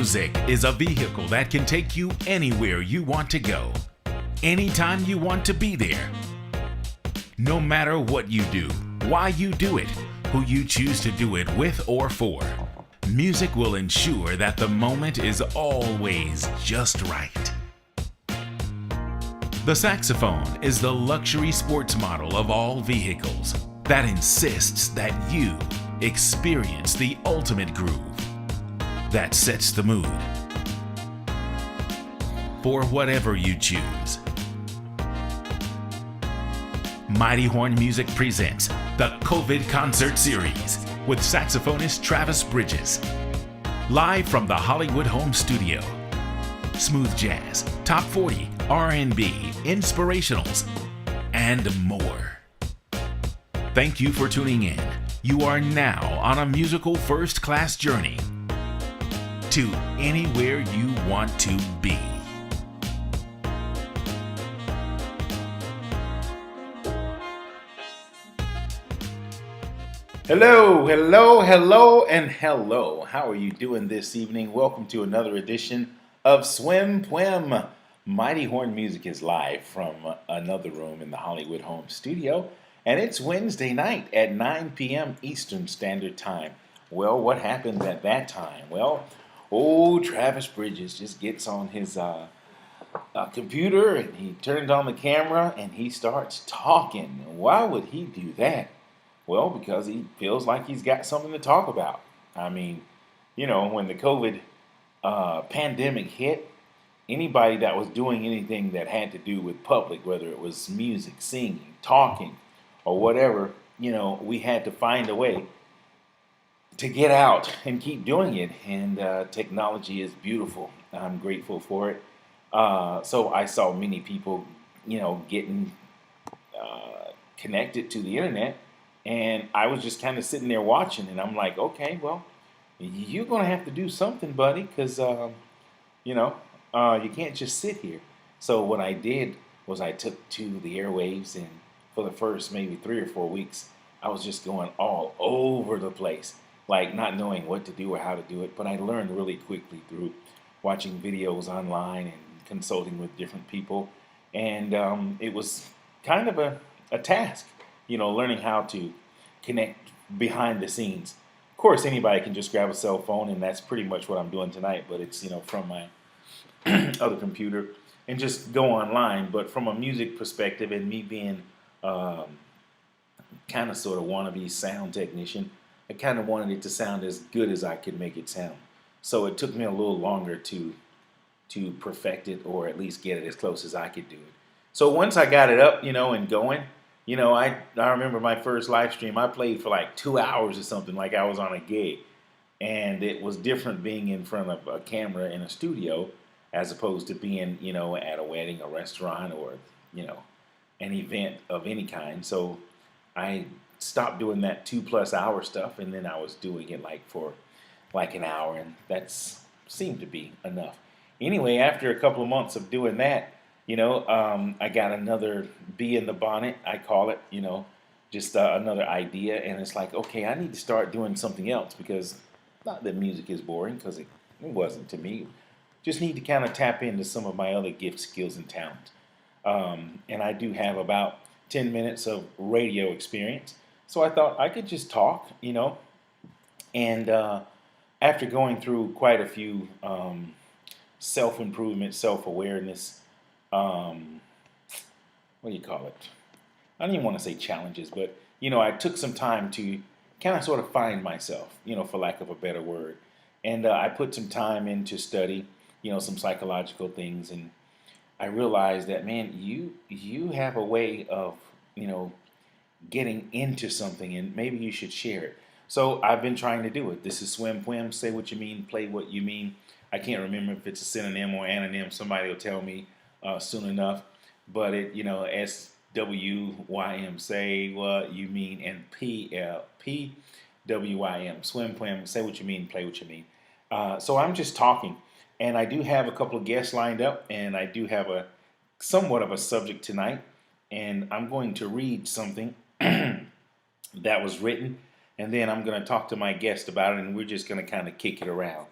Music is a vehicle that can take you anywhere you want to go, anytime you want to be there. No matter what you do, why you do it, who you choose to do it with or for, music will ensure that the moment is always just right. The saxophone is the luxury sports model of all vehicles that insists that you experience the ultimate groove that sets the mood for whatever you choose. Mighty Horn Music presents the COVID Concert Series with saxophonist Travis Bridges. Live from the Hollywood home studio. Smooth jazz, top 40, R&B, inspirationals, and more. Thank you for tuning in. You are now on a musical first-class journey to anywhere you want to be. Hello, and hello. How are you doing this evening? Welcome to another edition of Swym, Pwym. Mighty Horn Music is live from another room in the Hollywood home studio, and it's Wednesday night at 9 p.m. Eastern Standard Time. Well, what happened at that time? Well, old Travis Bridges just gets on his computer and he turns on the camera and he starts talking. Why would he do that? Well, because he feels like he's got something to talk about. I mean, you know, when the COVID pandemic hit, anybody that was doing anything that had to do with public, whether it was music, singing, talking, or whatever, you know, we had to find a way to get out and keep doing it. And technology is beautiful. I'm grateful for it. So I saw many people, you know, getting connected to the internet. And I was just kind of sitting there watching, and I'm like, okay, well, you're going to have to do something, buddy, because, you can't just sit here. So what I did was I took to the airwaves, and for the first maybe 3 or 4 weeks, I was just going all over the place, like not knowing what to do or how to do it. But I learned really quickly through watching videos online and consulting with different people. And it was kind of a task. You know, learning how to connect behind the scenes. Of course, anybody can just grab a cell phone, and that's pretty much what I'm doing tonight. But it's, you know, from my other computer and just go online. But from a music perspective, and me being kind of sort of wannabe sound technician, I kind of wanted it to sound as good as I could make it sound. So it took me a little longer to perfect it, or at least get it as close as I could do it. So once I got it up, you know, and going. You know, I remember my first live stream, I played for like 2 hours or something, like I was on a gig. And it was different being in front of a camera in a studio as opposed to being, you know, at a wedding, a restaurant, or, you know, an event of any kind. So I stopped doing that 2+ hour stuff, and then I was doing it like for like an hour, and that seemed to be enough. Anyway, after a couple of months of doing that, you know, I got another bee in the bonnet, I call it, you know, just another idea. And it's like, okay, I need to start doing something else, because not that music is boring, because it wasn't to me. Just need to kind of tap into some of my other gifts, skills, and talent. And I do have about 10 minutes of radio experience. So I thought I could just talk, you know. And after going through quite a few self-improvement, self-awareness, what do you call it? I don't even want to say challenges, but, you know, I took some time to kind of sort of find myself, you know, for lack of a better word. And I put some time in to study, you know, some psychological things. And I realized that, man, you have a way of, you know, getting into something, and maybe you should share it. So I've been trying to do it. This is Swym, Pwym, say what you mean, play what you mean. I can't remember if it's a synonym or anonym. Somebody will tell me soon enough, but it, you know, SWYM, say what you mean, and PWYM, Swym, Pwym, say what you mean, play what you mean. So I'm just talking, and I do have a couple of guests lined up, and I do have a somewhat of a subject tonight, and I'm going to read something that was written, and then I'm going to talk to my guest about it, and we're just going to kind of kick it around.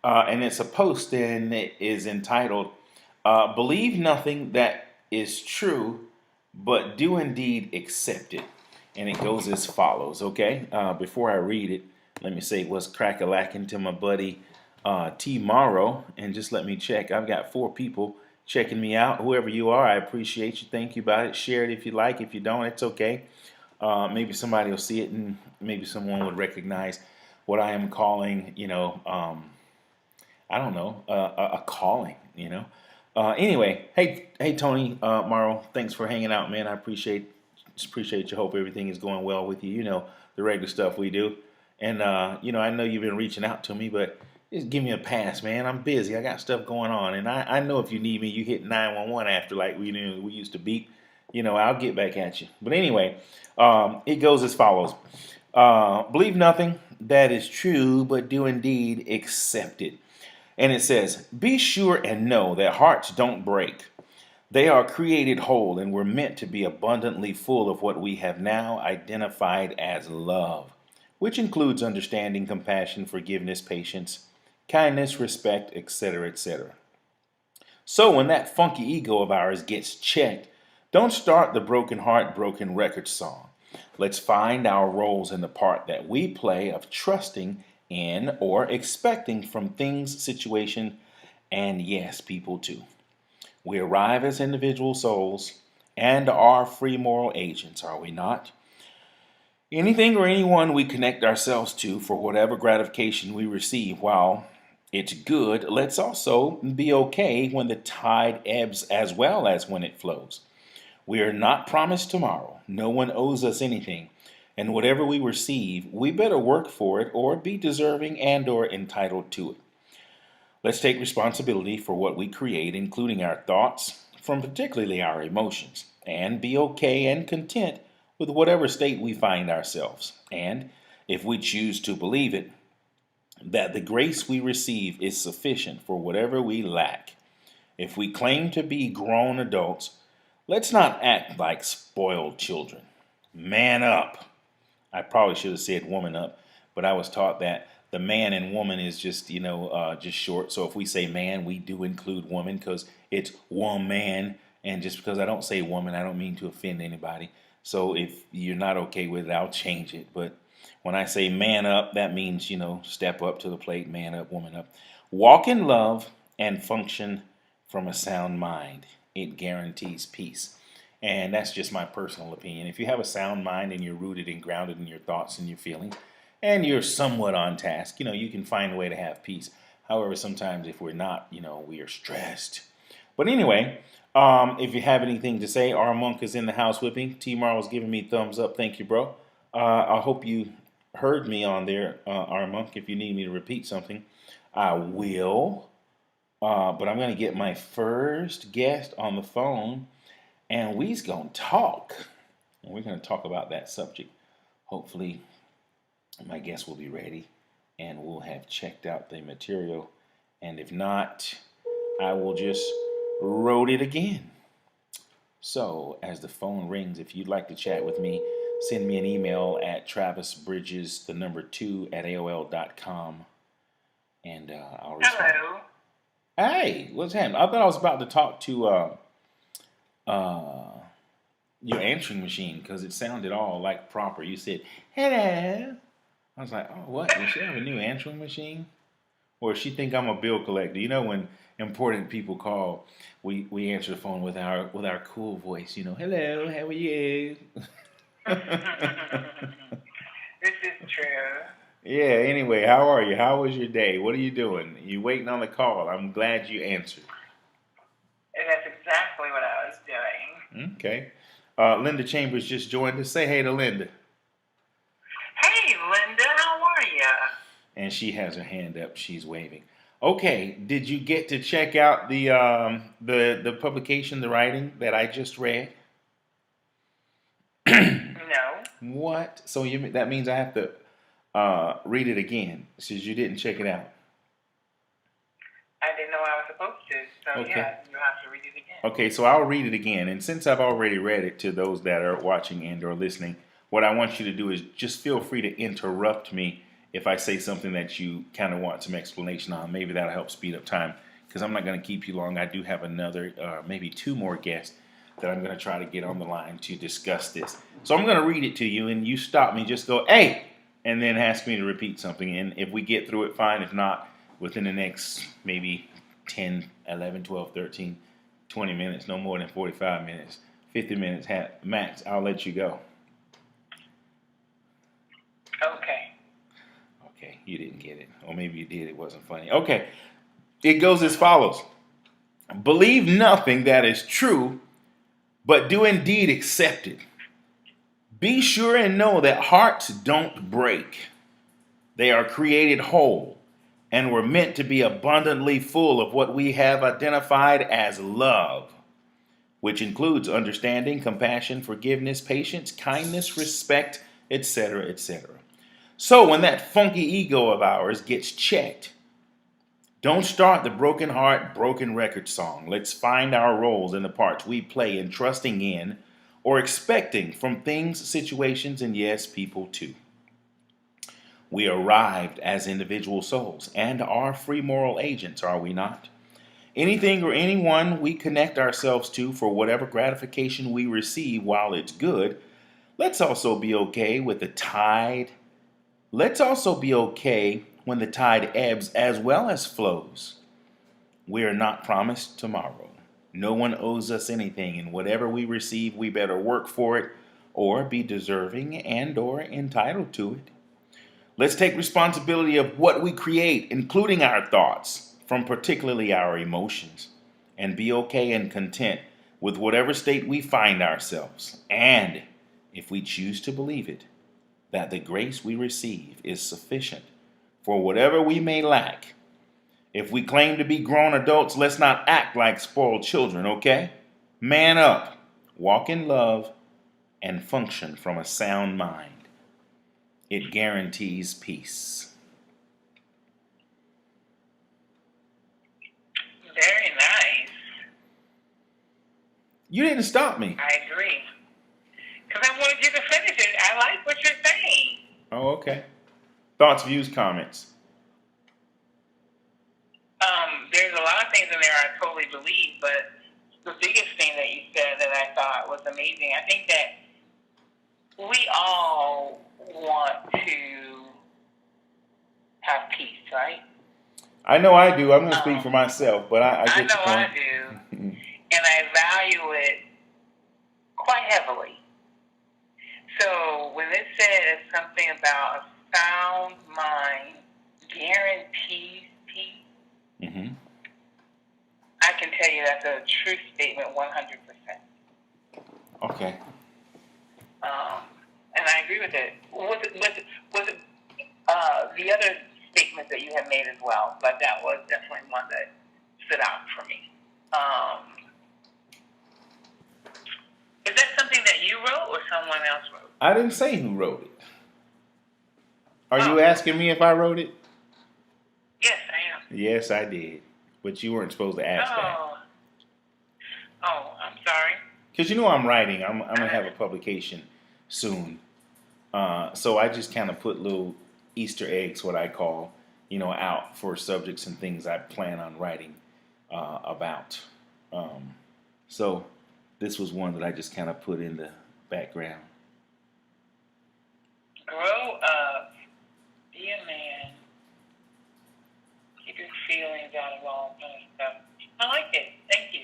and it's a post, and it is entitled, Believe Nothing That Is True, but Do Indeed Accept It. And it goes as follows, okay? Before I read it, let me say what's crack-a-lacking to my buddy T. Morrow, and just let me check. I've got 4 people checking me out. Whoever you are, I appreciate you. Thank you about it. Share it if you like. If you don't, it's okay. Maybe somebody will see it, and maybe someone would recognize what I am calling, I don't know, a calling, Anyway, hey, Tony Morrow, thanks for hanging out, man. I appreciate you. Hope everything is going well with you. The regular stuff we do. And, I know you've been reaching out to me, but just give me a pass, man. I'm busy. I got stuff going on. And I know if you need me, you hit 911 after like we used to beep. I'll get back at you. But anyway, it goes as follows. Believe nothing that is true, but do indeed accept it. And it says, be sure and know that hearts don't break. They are created whole and were meant to be abundantly full of what we have now identified as love, which includes understanding, compassion, forgiveness, patience, kindness, respect, etc., etc. So when that funky ego of ours gets checked, don't start the broken heart, broken record song. Let's find our roles in the part that we play of trusting in or expecting from things, situation, and yes, people too. We arrive as individual souls and are free moral agents, are we not? Anything or anyone we connect ourselves to for whatever gratification we receive, while it's good, let's also be okay when the tide ebbs as well as when it flows. We are not promised tomorrow. No one owes us anything. And whatever we receive, we better work for it or be deserving and or entitled to it. Let's take responsibility for what we create, including our thoughts, from particularly our emotions, and be okay and content with whatever state we find ourselves. And if we choose to believe it, that the grace we receive is sufficient for whatever we lack. If we claim to be grown adults, let's not act like spoiled children. Man up. I probably should have said woman up, but I was taught that the man and woman is just, just short. So if we say man, we do include woman because it's one man. And just because I don't say woman, I don't mean to offend anybody. So if you're not okay with it, I'll change it. But when I say man up, that means, step up to the plate, man up, woman up. Walk in love and function from a sound mind. It guarantees peace. And that's just my personal opinion. If you have a sound mind and you're rooted and grounded in your thoughts and your feelings, and you're somewhat on task, you can find a way to have peace. However, sometimes if we're not, we are stressed. But anyway, if you have anything to say, our monk is in the house with me. T-Mar was giving me thumbs up. Thank you, bro. I hope you heard me on there, our monk. If you need me to repeat something, I will. But I'm going to get my first guest on the phone. And we's going to talk. And we're going to talk about that subject. Hopefully, my guest will be ready. And we'll have checked out the material. And if not, I will just wrote it again. So, as the phone rings, if you'd like to chat with me, send me an email at travisbridges2@aol.com. And I'll respond. Hello. Hey, what's happening? I thought I was about to talk to... your answering machine because it sounded all like proper. You said, hello. I was like, oh, what? Does she have a new answering machine? Or does she think I'm a bill collector? When important people call, we answer the phone with our cool voice, hello, how are you? This is true. Yeah, anyway, how are you? How was your day? What are you doing? You waiting on the call. I'm glad you answered. And that's exactly what I was doing. Okay. Linda Chambers just joined us. Say hey to Linda. Hey, Linda, how are you? And she has her hand up. She's waving. Okay. Did you get to check out the publication, the writing that I just read? No. What? So that means I have to read it again since you didn't check it out. I didn't know I was supposed to, so Okay. yeah, you have to read it again. Okay, so I'll read it again. And since I've already read it to those that are watching and or listening, what I want you to do is just feel free to interrupt me if I say something that you kind of want some explanation on, maybe that'll help speed up time because I'm not going to keep you long. I do have another, maybe two more guests that I'm going to try to get on the line to discuss this. So I'm going to read it to you, and you stop me, just go, hey, and then ask me to repeat something. And if we get through it, fine. If not, within the next maybe 10, 11, 12, 13, 20 minutes, no more than 45 minutes, 50 minutes max, I'll let you go. Okay. Okay, you didn't get it. Or maybe you did, it wasn't funny. Okay, it goes as follows. Believe nothing that is true, but do indeed accept it. Be sure and know that hearts don't break. They are created whole and were meant to be abundantly full of what we have identified as love, which includes understanding, compassion, forgiveness, patience, kindness, respect, etc., etc. So when that funky ego of ours gets checked, don't start the broken heart, broken record song. Let's find our roles in the parts we play in trusting in or expecting from things, situations, and yes, people too. We arrived as individual souls and are free moral agents, are we not? Anything or anyone we connect ourselves to for whatever gratification we receive while it's good, let's also be okay with the tide. Let's also be okay when the tide ebbs as well as flows. We are not promised tomorrow. No one owes us anything, and whatever we receive, we better work for it or be deserving and or entitled to it. Let's take responsibility of what we create, including our thoughts, from particularly our emotions, and be okay and content with whatever state we find ourselves. And if we choose to believe it, that the grace we receive is sufficient for whatever we may lack. If we claim to be grown adults, let's not act like spoiled children, okay? Man up, walk in love, and function from a sound mind. It guarantees peace. Very nice. You didn't stop me. I agree. Because I wanted you to finish it. I like what you're saying. Oh, okay. Thoughts, views, comments. There's a lot of things in there I totally believe, but the biggest thing that you said that I thought was amazing, I think that we all want to have peace, right? I know I do. I'm going to speak for myself, but I get I your know point. I do, and I value it quite heavily. So when it says something about a sound mind guarantees peace, Mm-hmm. I can tell you that's a true statement, 100%. Okay. And I agree with it. Was it the other statements that you have made as well? But that was definitely one that stood out for me. Is that something that you wrote or someone else wrote? I didn't say who wrote it. Are you asking me if I wrote it? Yes, I am. Yes, I did. But you weren't supposed to ask that. Oh, I'm sorry. Because you know I'm writing. I'm going to have a publication soon. So I just kind of put little Easter eggs, what I call, out for subjects and things I plan on writing about. So this was one that I just kind of put in the background. Grow up, be a man, keep your feelings out of all kind of stuff. I like it. Thank you.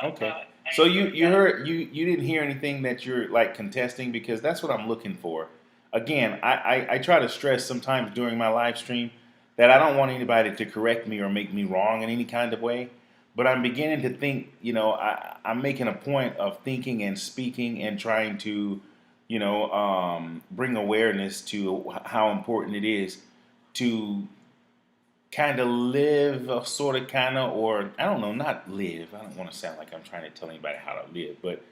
Okay. So you heard you didn't hear anything that you're like contesting, because that's what I'm looking for. Again, I try to stress sometimes during my live stream that I don't want anybody to correct me or make me wrong in any kind of way. But I'm beginning to think, I'm making a point of thinking and speaking and trying to, bring awareness to how important it is to kind of live, or I don't know, not live. I don't want to sound like I'm trying to tell anybody how to live, but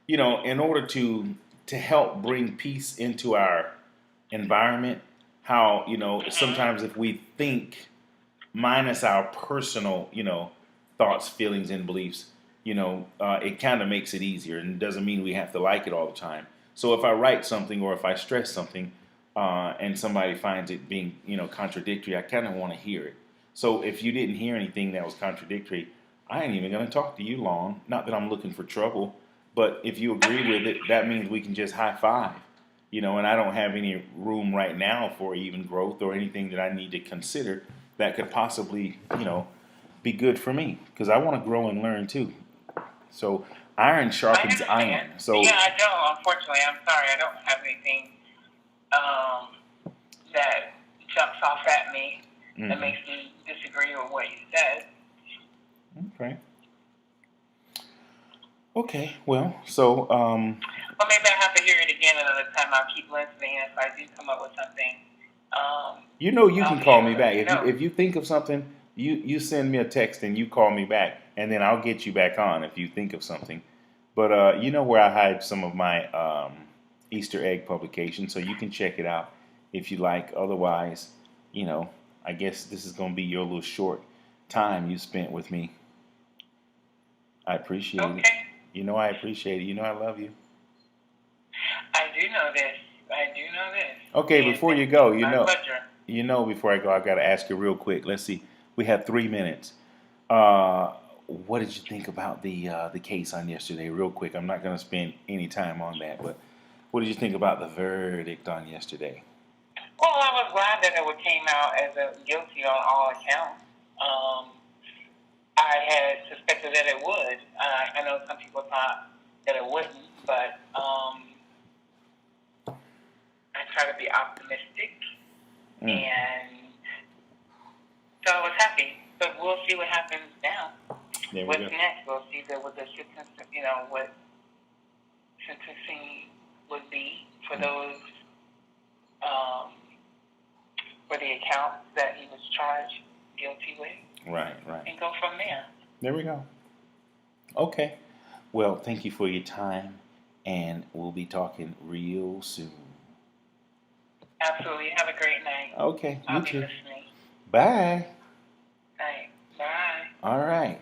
in order to help bring peace into our environment, how sometimes if we think minus our personal thoughts, feelings, and beliefs, it kind of makes it easier, and it doesn't mean we have to like it all the time. So if I write something or if I stress something, and somebody finds it being, contradictory, I kind of want to hear it. So if you didn't hear anything that was contradictory, I ain't even going to talk to you long. Not that I'm looking for trouble, but if you agree with it, that means we can just high five. And I don't have any room right now for even growth or anything that I need to consider that could possibly, be good for me because I want to grow and learn too. So iron I sharpens iron. understand. So Yeah, I don't. Unfortunately, I'm sorry. I don't have anything that jumps off at me that makes me disagree with what you said. Okay. Okay. Well, so Well, maybe I have to hear it again another time. I'll keep listening. If I do come up with something, you I'll can be call sure me to back let you know. if you think of something. You send me a text and you call me back, and then I'll get you back on if you think of something. But you know where I hide some of my Easter egg publications, so you can check it out if you like. Otherwise, I guess this is going to be your little short time you spent with me. I appreciate it. Okay. I appreciate it. I love you. I do know this. I do know this. Okay, And before you go, my pleasure. before I go, I got to ask you real quick. Let's see. We have 3 minutes. What did you think about the case on yesterday? Real quick. I'm not going to spend any time on that, but what did you think about the verdict on yesterday? Well, I was glad that it came out as a guilty on all accounts. I had suspected that it would. I know some people thought that it wouldn't, but I try to be optimistic, and so I was happy. But we'll see what happens now. What's next? We'll see what the sentence, what sentencing would be for those, for the accounts that he was charged guilty with. Right. And go from there. There we go. Okay. Well, thank you for your time, and we'll be talking real soon. Absolutely. Have a great night. Okay. I'll You be too. listening. Bye. Night. Bye. All right.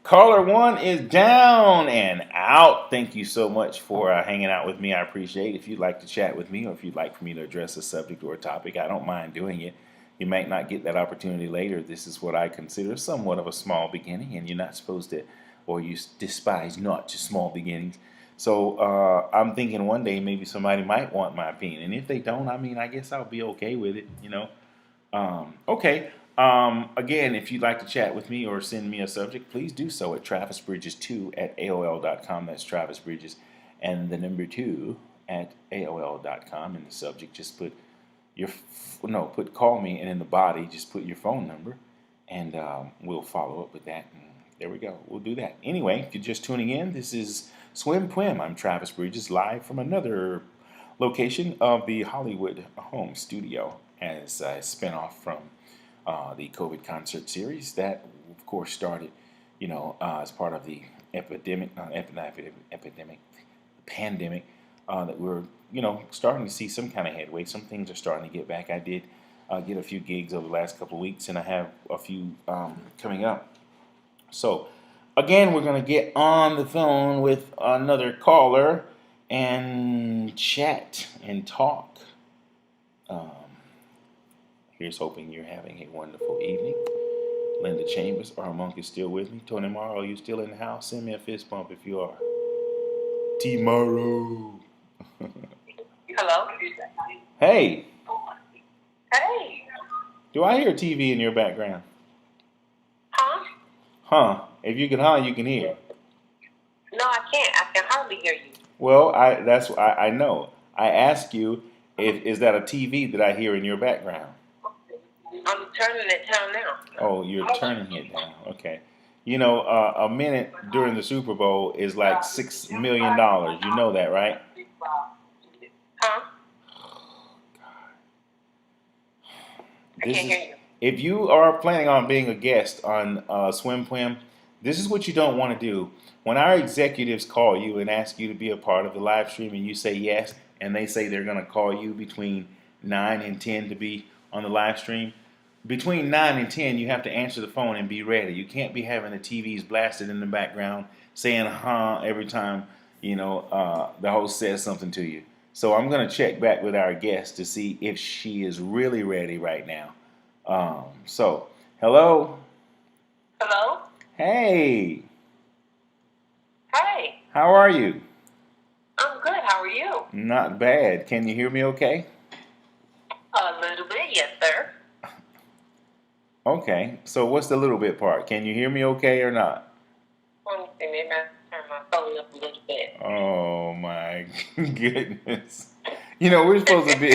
Caller 1 is down and out. Thank you so much for hanging out with me. I appreciate it. If you'd like to chat with me or if you'd like for me to address a subject or a topic, I don't mind doing it. You might not get that opportunity later. This is what I consider somewhat of a small beginning, and you're not supposed to, or you despise not just small beginnings. So I'm thinking one day maybe somebody might want my opinion. And if they don't, I guess I'll be okay with it, Okay. Again, if you'd like to chat with me or send me a subject, please do so at travisbridges2@aol.com. That's Travis Bridges and the number 2 at aol.com. In the subject, just put call me, and in the body, just put your phone number, and we'll follow up with that. And there we go. We'll do that. Anyway, if you're just tuning in, this is Swym Pwym. I'm Travis Bridges, live from another location of the Hollywood home studio as a spinoff from the COVID concert series that, of course, started, as part of the pandemic, that we're, starting to see some kind of headway. Some things are starting to get back. I did get a few gigs over the last couple of weeks, and I have a few coming up. So, again, we're going to get on the phone with another caller and chat and talk. Here's hoping you're having a wonderful evening. Linda Chambers, our monk, is still with me. Tony Morrow, are you still in the house? Send me a fist bump if you are. T-Morrow. Hello? Hey. Hey. Do I hear TV in your background? Huh? Huh. If you can you can hear. No, I can't. I can hardly hear you. Well, I know. I ask you, is that a TV that I hear in your background? I'm turning it down now. Oh, you're turning it down. Okay. A minute during the Super Bowl is like $6 million. You know that, right? Huh? Oh, God. I can't hear you. If you are planning on being a guest on Swym Pwym, this is what you don't want to do. When our executives call you and ask you to be a part of the live stream and you say yes, and they say they're going to call you between 9 and 10 to be on the live stream, between 9 and 10, you have to answer the phone and be ready. You can't be having the TVs blasted in the background saying, huh, every time, the host says something to you. So I'm going to check back with our guest to see if she is really ready right now. So, hello. Hello? Hey, Hey, how are you? I'm good. How are you? Not bad. Can you hear me okay? A little bit, yes, sir. Okay. So, what's the little bit part? Can you hear me okay or not? Let me see, maybe I turn my phone up a little bit. Oh my goodness. We're supposed to be,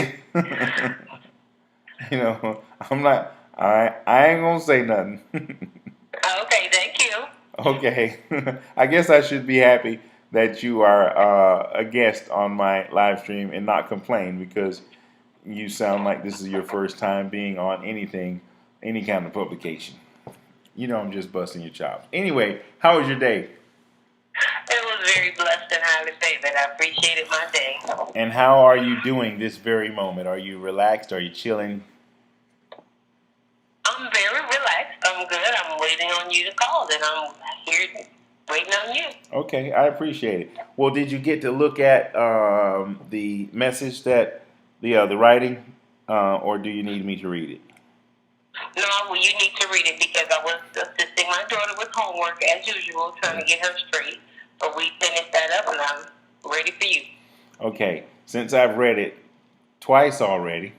I'm not, I ain't gonna say nothing. Okay, thank you. Okay. I guess I should be happy that you are a guest on my live stream and not complain because you sound like this is your first time being on anything, any kind of publication. I'm just busting your chops. Anyway, how was your day? It was very blessed and highly favored. I appreciated my day. And how are you doing this very moment? Are you relaxed? Are you chilling? I'm very relaxed. I'm good. I'm waiting on you to call, and I'm here waiting on you. Okay, I appreciate it. Well, did you get to look at the message that the writing, or do you need me to read it? No, well, you need to read it because I was assisting my daughter with homework as usual, trying to get her straight. But we finished that up, and I'm ready for you. Okay, since I've read it twice already,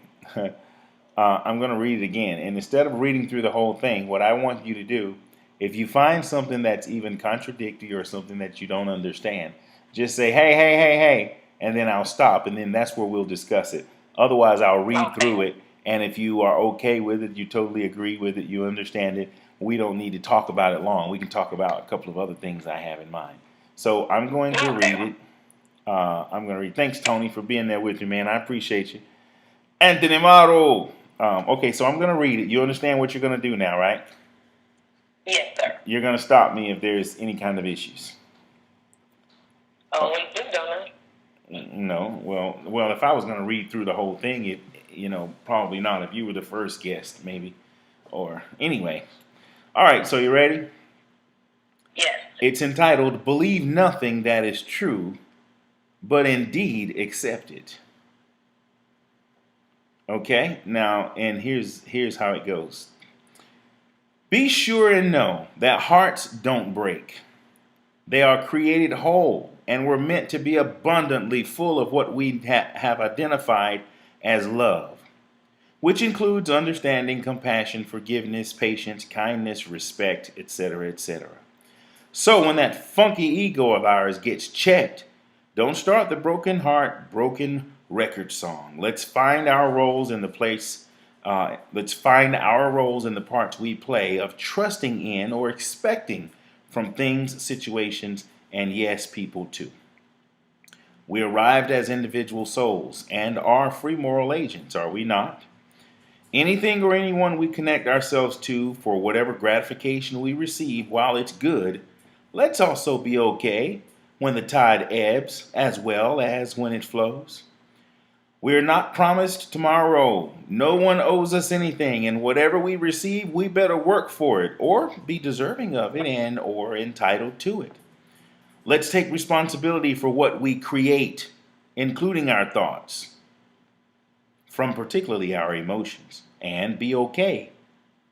I'm going to read it again. And instead of reading through the whole thing, what I want you to do, if you find something that's even contradictory or something that you don't understand, just say, hey, hey, hey, hey, and then I'll stop, and then that's where we'll discuss it. Otherwise, I'll read through it, and if you are okay with it, you totally agree with it, you understand it, we don't need to talk about it long. We can talk about a couple of other things I have in mind. So I'm going to read it. I'm going to read. Thanks, Tony, for being there with me, man. I appreciate you. Anthony Maro. Okay, so I'm going to read it. You understand what you're going to do now, right? Yes, sir. You're going to stop me if there's any kind of issues. Always do, don't I? No. Well, if I was going to read through the whole thing, probably not. If you were the first guest, maybe. Or anyway. All right, so you ready? Yes. It's entitled "Believe Nothing That Is True, But Indeed Accept It." Okay, now, and here's how it goes. Be sure and know that hearts don't break. They are created whole and were meant to be abundantly full of what we have identified as love, which includes understanding, compassion, forgiveness, patience, kindness, respect, etc., etc. So when that funky ego of ours gets checked, don't start the broken heart, broken record song. Let's find our roles in the place. Let's find our roles in the parts we play of trusting in or expecting from things, situations, and yes, people too. We arrived as individual souls and are free moral agents, are we not? Anything or anyone we connect ourselves to for whatever gratification we receive, while it's good, let's also be okay when the tide ebbs as well as when it flows. We are not promised tomorrow. No one owes us anything, and whatever we receive, we better work for it or be deserving of it and or entitled to it. Let's take responsibility for what we create, including our thoughts, from particularly our emotions, and be okay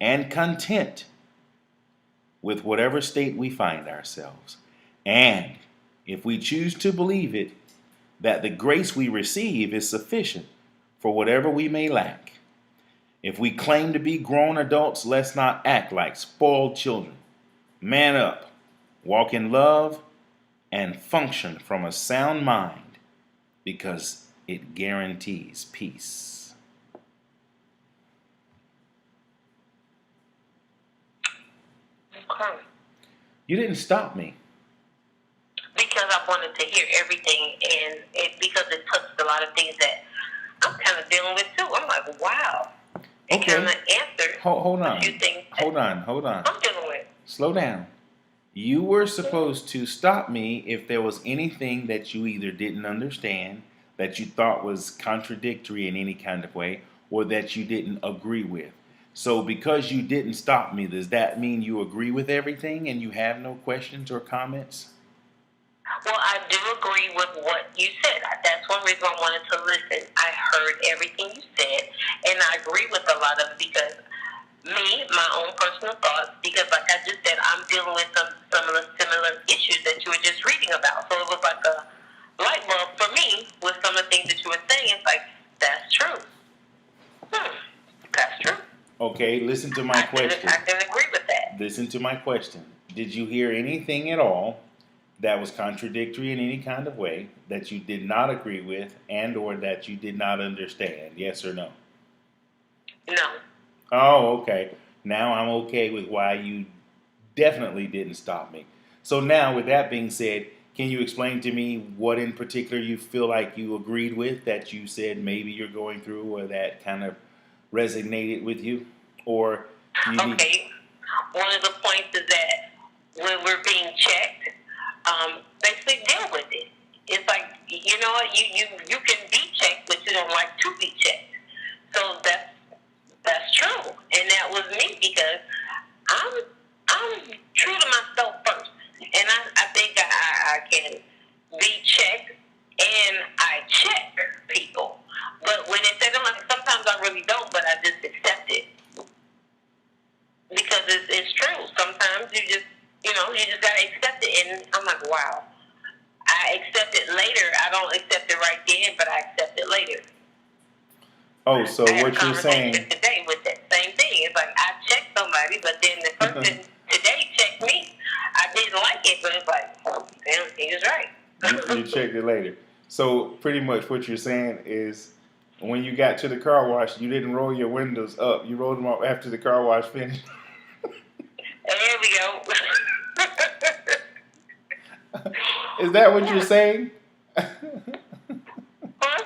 and content with whatever state we find ourselves. And if we choose to believe it, that the grace we receive is sufficient for whatever we may lack. If we claim to be grown adults, let's not act like spoiled children. Man up, walk in love, and function from a sound mind because it guarantees peace. Okay. You didn't stop me. Because I wanted to hear everything, and because it touched a lot of things that I'm kind of dealing with too. I'm like, wow. It Okay. kind of answered Hold on. a few things. Hold on. I'm dealing with. Slow down. You were supposed to stop me if there was anything that you either didn't understand, that you thought was contradictory in any kind of way, or that you didn't agree with. So because you didn't stop me, does that mean you agree with everything and you have no questions or comments? Well, I do agree with what you said. That's one reason I wanted to listen. I heard everything you said, and I agree with a lot of it because my own personal thoughts, because like I just said, I'm dealing with some of the similar issues that you were just reading about. So it was like a light bulb for me with some of the things that you were saying. It's like, that's true. That's true. Okay, listen to my question. I can agree with that. Listen to my question. Did you hear anything at all that was contradictory in any kind of way that you did not agree with and or that you did not understand? Yes or no? No. Oh, okay. Now I'm okay with why you definitely didn't stop me. So now, with that being said, can you explain to me what in particular you feel like you agreed with that you said maybe you're going through or that kind of resonated with you? Or you need... Okay. One of the points is that when we're being checked, basically deal with it. It's like, you know what, you can be checked, but you don't like to be checked. So that's true. And that was me because I'm true to myself first. And I think I can be checked and I check people. But when they say them, like, sometimes I really don't, but I just accept it. Because it's true. Sometimes you just gotta accept it. And I'm like, wow. I accept it later. I don't accept it right then, but I accept it later. Oh, so what you're saying today with that same thing. It's like I checked somebody, but then the person today checked me. I didn't like it, but it's like, oh, damn, he was right. you checked it later. So pretty much what you're saying is when you got to the car wash, you didn't roll your windows up. You rolled them up after the car wash finished. There we go. Is that what you're saying? Huh?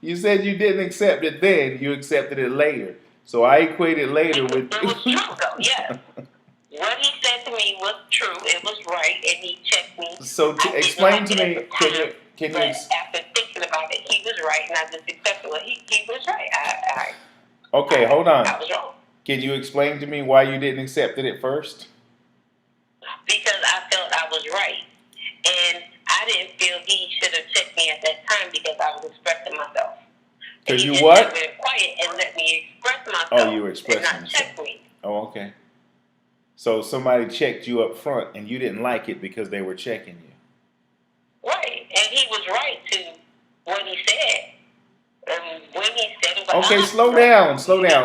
You said you didn't accept it then. You accepted it later. So I equated later with... It was true, though, yes. What he said to me was true. It was right, and he checked me. So explain to me, can you after thinking about it, he was right, and I just accepted what he was right. Okay, hold on. I was wrong. Can you explain to me why you didn't accept it at first? Because I felt I was right. And I didn't feel he should have checked me at that time because I was expressing myself. Because you what? He just quiet and let me express myself. Oh, you were expressing and not yourself. check me. Oh, okay. So somebody checked you up front and you didn't like it because they were checking you. Right. And he was right to what he said. And when he said it, okay, slow down.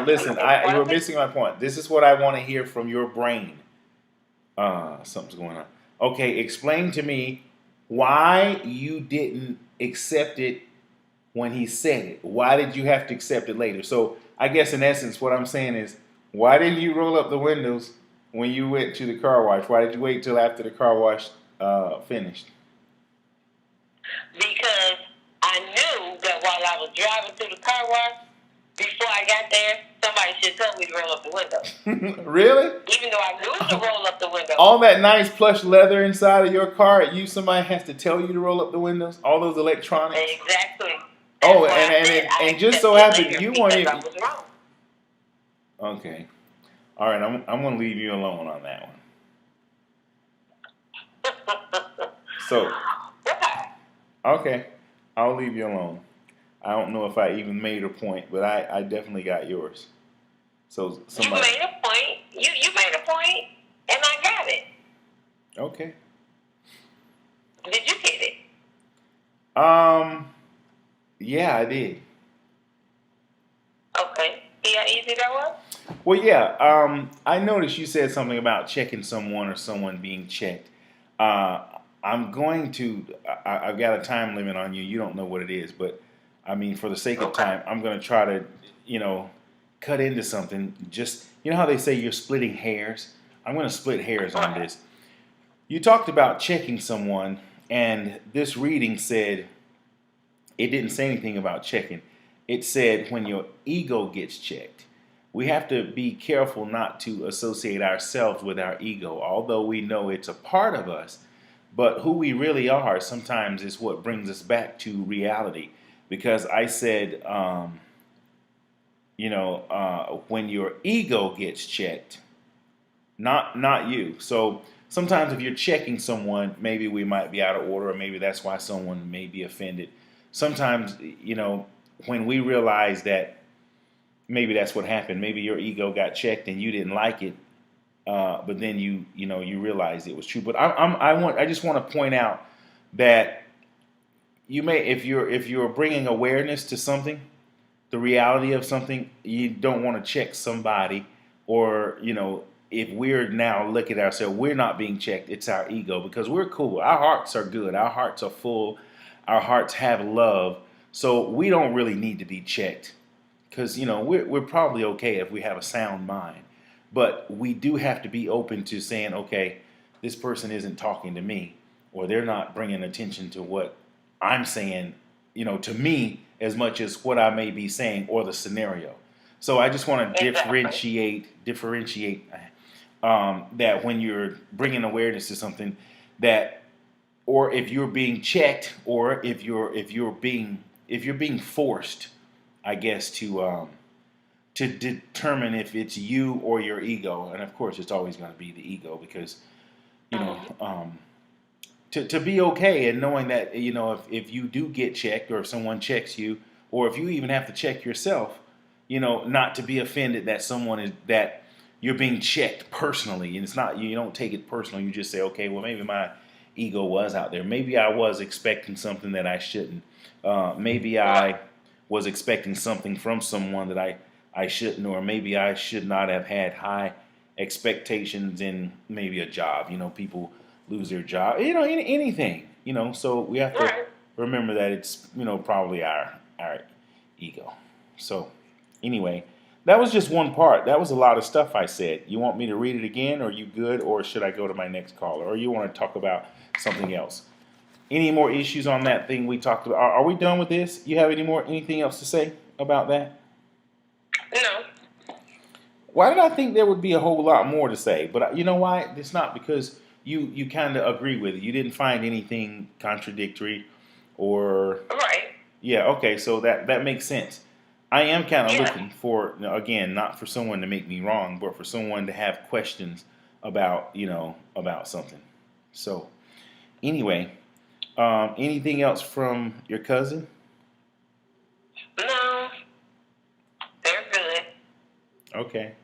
Listen, you were missing my point. This is what I want to hear from your brain. Something's going on. Okay, explain to me why you didn't accept it when he said it. Why did you have to accept it later? So I guess in essence what I'm saying is, why didn't you roll up the windows when you went to the car wash? Why did you wait till after the car wash finished? Because I knew that while I was driving through the car wash, before I got there, somebody should tell me to roll up the window. Really? Even though I knew to roll up the window. All that nice plush leather inside of your car, somebody has to tell you to roll up the windows? All those electronics? Exactly. Oh, and just so happened you weren't even... I was wrong. Okay. All right, I'm going to leave you alone on that one. So, okay, I'll leave you alone. I don't know if I even made a point, but I definitely got yours. So somebody... You made a point. You made a point, and I got it. Okay. Did you get it? Yeah, I did. Okay. See how easy that was? Well, yeah. I noticed you said something about checking someone or someone being checked. I'm going to... I've got a time limit on you. You don't know what it is, but... I mean, for the sake of time, I'm going to try to, cut into something. Just, you know how they say you're splitting hairs? I'm going to split hairs on this. You talked about checking someone, and this reading said, it didn't say anything about checking. It said when your ego gets checked. We have to be careful not to associate ourselves with our ego, although we know it's a part of us. But who we really are sometimes is what brings us back to reality. Because I said, when your ego gets checked, not you. So sometimes if you're checking someone, maybe we might be out of order, or maybe that's why someone may be offended. Sometimes, when we realize that maybe that's what happened, maybe your ego got checked and you didn't like it, but then you realize it was true. But I just want to point out that you may, if you're bringing awareness to something, the reality of something, you don't want to check somebody, or if we're now looking at ourselves, we're not being checked. It's our ego, because we're cool. Our hearts are good. Our hearts are full. Our hearts have love. So we don't really need to be checked, because we're probably okay if we have a sound mind. But we do have to be open to saying, okay, this person isn't talking to me, or they're not bringing attention to what I'm saying, to me, as much as what I may be saying or the scenario. So I just want to differentiate that when you're bringing awareness to something, that, or if you're being checked, or if you're being forced, I guess, to determine if it's you or your ego. And of course, it's always going to be the ego, because to be okay and knowing that if you do get checked, or if someone checks you, or if you even have to check yourself, not to be offended that you're being checked personally. And it's not, you don't take it personal. You just say, okay, well, maybe my ego was out there. Maybe I was expecting something that I shouldn't. Maybe I was expecting something from someone that I shouldn't, or maybe I should not have had high expectations in maybe a job. People lose their job, anything, so we have to remember that it's, probably our ego. So anyway, that was just one part. That was a lot of stuff I said. You want me to read it again, or are you good, or should I go to my next caller, or you want to talk about something else? Any more issues on that thing we talked about? Are we done with this? You have anything else to say about that? No. Why did I think there would be a whole lot more to say? But you know why? It's not because you kind of agree with it. You didn't find anything contradictory, or Right. Yeah. Okay. So that makes sense. I am kind of looking for, again, not for someone to make me wrong, but for someone to have questions about about something. So anyway, anything else from your cousin? No. They're good. Okay.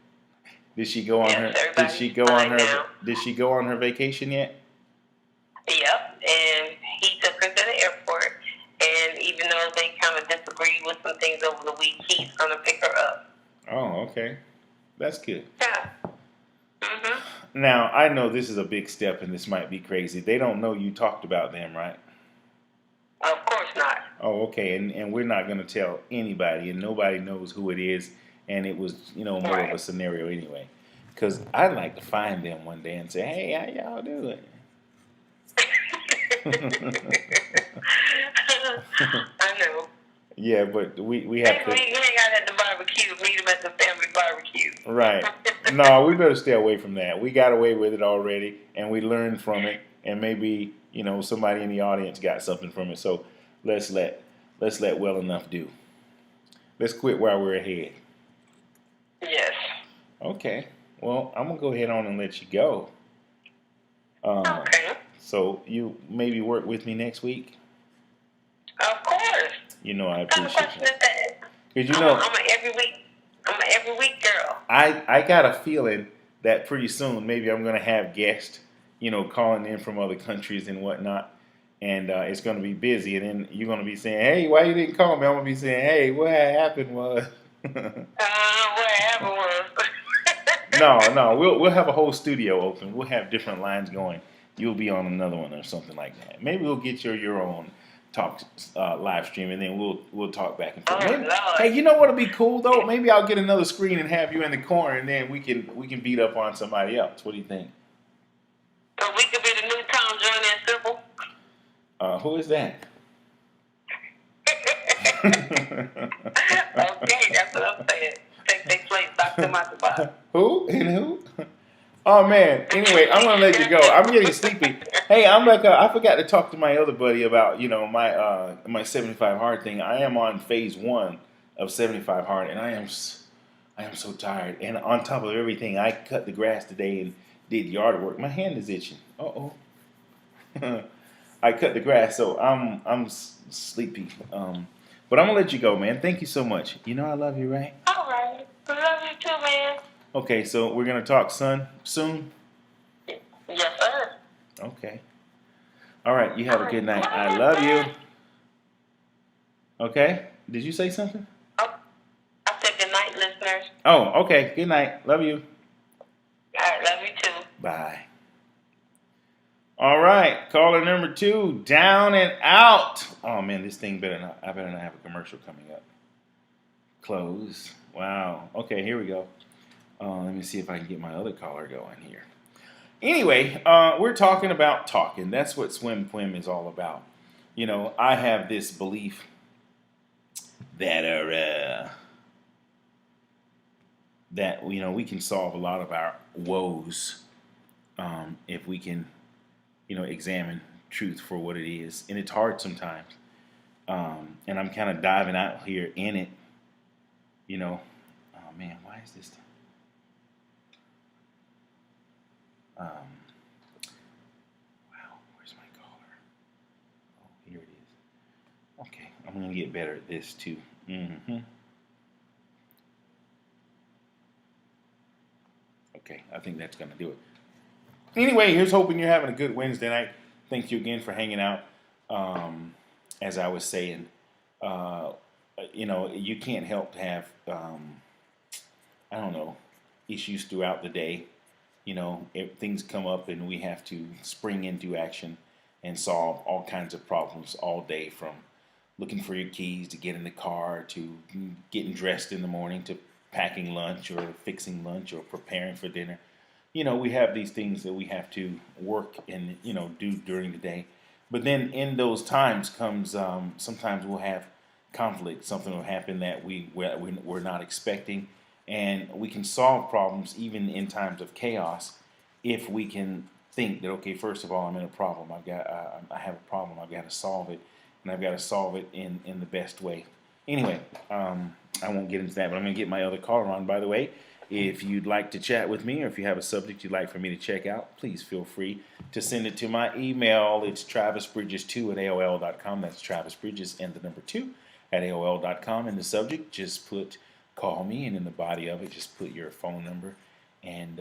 Did she go on her? Did Everybody's she go on fine her? now. Did she go on her vacation yet? Yep. And he took her to the airport. And even though they kind of disagreed with some things over the week, he's going to pick her up. Oh, okay. That's good. Yeah. Mhm. Now, I know this is a big step and this might be crazy. They don't know you talked about them, right? Of course not. Oh, okay. And we're not going to tell anybody, and nobody knows who it is. And it was, more of a scenario anyway. Because I'd like to find them one day and say, hey, how y'all doing? I know. Yeah, but we have to. We hang out at the barbecue. Meet them at the family barbecue. Right. No, we better stay away from that. We got away with it already, and we learned from it. And maybe somebody in the audience got something from it. So let's let well enough do. Let's quit while we're ahead. Yes. Okay. Well, I'm gonna go ahead on and let you go. Okay. So you maybe work with me next week. Of course. I What kind of appreciate question you. is that? Because I'm an every week girl. I got a feeling that pretty soon maybe I'm gonna have guests, calling in from other countries and whatnot, and it's gonna be busy. And then you're gonna be saying, "Hey, why you didn't call me?" I'm gonna be saying, "Hey, what happened was." What happened was. No, we'll have a whole studio open. We'll have different lines going. You'll be on another one or something like that. Maybe we'll get your own talk live stream, and then we'll talk back and forth. Oh, Maybe, Lord. hey, you know what'll be cool though? Maybe I'll get another screen and have you in the corner, and then we can beat up on somebody else. What do you think? So we could be the new Tom, Joyner, and Simple. Who is that? Okay, that's what I'm saying. Take their place, knock them out the box. Who and who? Oh man. Anyway, I'm gonna let you go. I'm getting sleepy. Hey, I'm like I forgot to talk to my other buddy about my 75 hard thing. I am on phase 1 of 75 hard, and I am so tired. And on top of everything, I cut the grass today, and Did yard work. My hand is itching. Uh-oh. I cut the grass, so I'm sleepy. But I'm gonna let you go, man. Thank you so much. You know I love you, right? All right. Love you too, man. Okay, so we're gonna talk, son, soon. Yes, sir. Okay. All right. You All have a right. good night. I Good love you. night. Okay. Did you say something? Oh, I said good night, listeners. Oh, okay. Good night. Love you. All right. Love you too. Bye. All right. Caller number 2, down and out. Oh man, this thing better not. I better not have a commercial coming up. Close. Wow. Okay, here we go. Let me see if I can get my other caller going here. Anyway, we're talking about talking. That's what Swym Pwym is all about. You know, I have this belief that that we can solve a lot of our woes if we can examine truth for what it is, and it's hard sometimes. And I'm kind of diving out here in it. Oh man, why is this? Wow, where's my caller? Oh, here it is. Okay, I'm gonna get better at this too. Okay, I think that's gonna do it. Anyway, here's hoping you're having a good Wednesday night. Thank you again for hanging out. As I was saying, you can't help to have, I don't know, issues throughout the day. If things come up and we have to spring into action and solve all kinds of problems all day, from looking for your keys to get in the car, to getting dressed in the morning, to packing lunch or fixing lunch or preparing for dinner. We have these things that we have to work and, do during the day. But then in those times comes, sometimes we'll have conflict. Something will happen that we're not expecting. And we can solve problems even in times of chaos if we can think that, okay, first of all, I'm in a problem. I have a problem. I've got to solve it. And I've got to solve it in the best way. Anyway, I won't get into that, but I'm going to get my other caller on. By the way, if you'd like to chat with me, or if you have a subject you'd like for me to check out, please feel free to send it to my email. It's travisbridges2@aol.com. That's travisbridges and the number 2 at aol.com. In the subject, just put call me, and in the body of it, just put your phone number and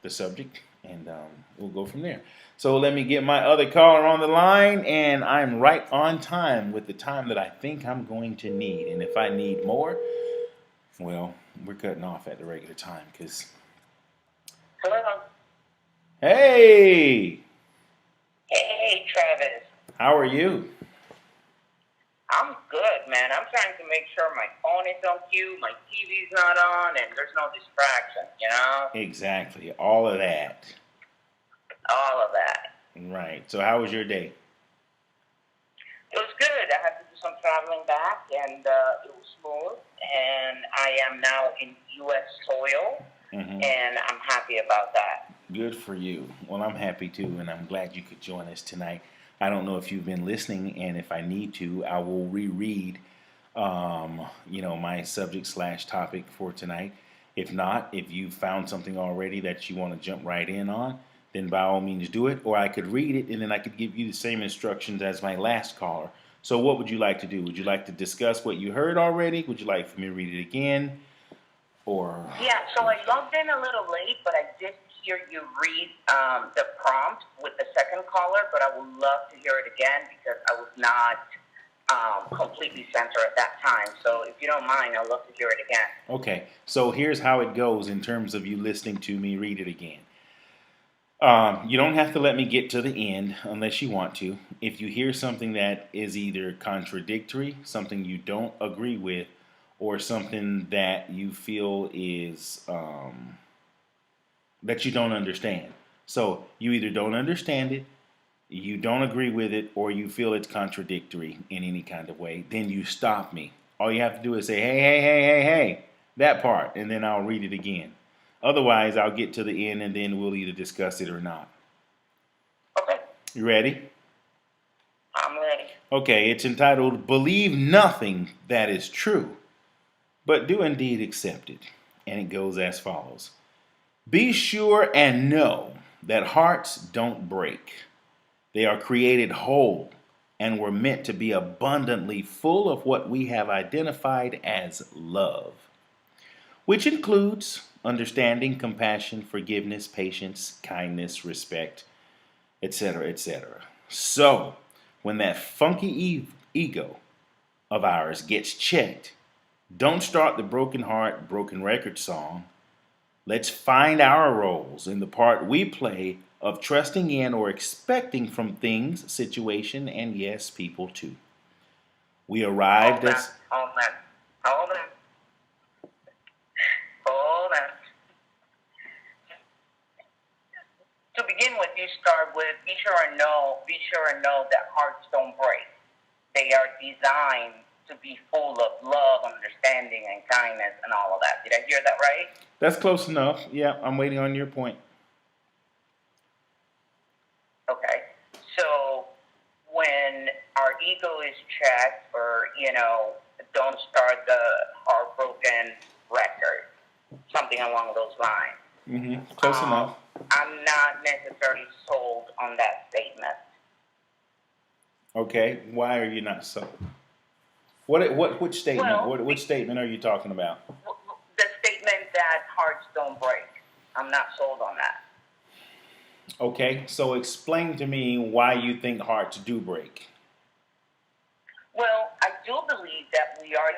the subject, and we'll go from there. So let me get my other caller on the line, and I'm right on time with the time that I think I'm going to need. And if I need more, well, we're cutting off at the regular time, because... Hello. Hey! Hey, Travis. How are you? I'm good, man. I'm trying to make sure my phone is on cue, my TV's not on, and there's no distraction, Exactly. All of that. All of that. Right. So how was your day? It was good. I had to do some traveling back, and it was smooth. And I am now in U.S. soil, and I'm happy about that. Good for you. Well, I'm happy too, and I'm glad you could join us tonight. I don't know if you've been listening, and if I need to, I will reread, my subject/topic for tonight. If not, if you found something already that you want to jump right in on, then by all means do it. Or I could read it, and then I could give you the same instructions as my last caller. So what would you like to do? Would you like to discuss what you heard already? Would you like for me to read it again? Or... Yeah, so I logged in a little late, but I did hear you read the prompt with the second caller, but I would love to hear it again because I was not completely centered at that time. So if you don't mind, I'd love to hear it again. Okay, so here's how it goes in terms of you listening to me read it again. You don't have to let me get to the end unless you want to. If you hear something that is either contradictory, something you don't agree with, or something that you feel is that you don't understand. So you either don't understand it, you don't agree with it, or you feel it's contradictory in any kind of way, then you stop me. All you have to do is say, hey, that part, and then I'll read it again. Otherwise, I'll get to the end, and then we'll either discuss it or not. Okay. You ready? I'm ready. Okay, it's entitled, Believe Nothing That Is True, but Do Indeed Accept It. And it goes as follows. Be sure and know that hearts don't break. They are created whole and were meant to be abundantly full of what we have identified as love, which includes understanding, compassion, forgiveness, patience, kindness, respect, etc., etc. So, when that funky ego of ours gets checked, don't start the broken heart, broken record song. Let's find our roles in the part we play of trusting in or expecting from things, situation, and yes, people too. We arrived Hold on, as hold on, hold on, hold on. To begin with, you start with be sure and know that hearts don't break. They are designed to be full of love, understanding, and kindness, and all of that. Did I hear that right? that's close enough. Yeah, I'm waiting on your point. Okay. So when our ego is checked, or don't start the heartbroken record, something along those lines. Close enough. I'm not necessarily sold on that statement. Okay, why are you not so? Which statement? Well, Which statement are you talking about? the statement that hearts don't break, I'm not sold on that. Okay, so explain to me why you think hearts do break. Well, I do believe that we are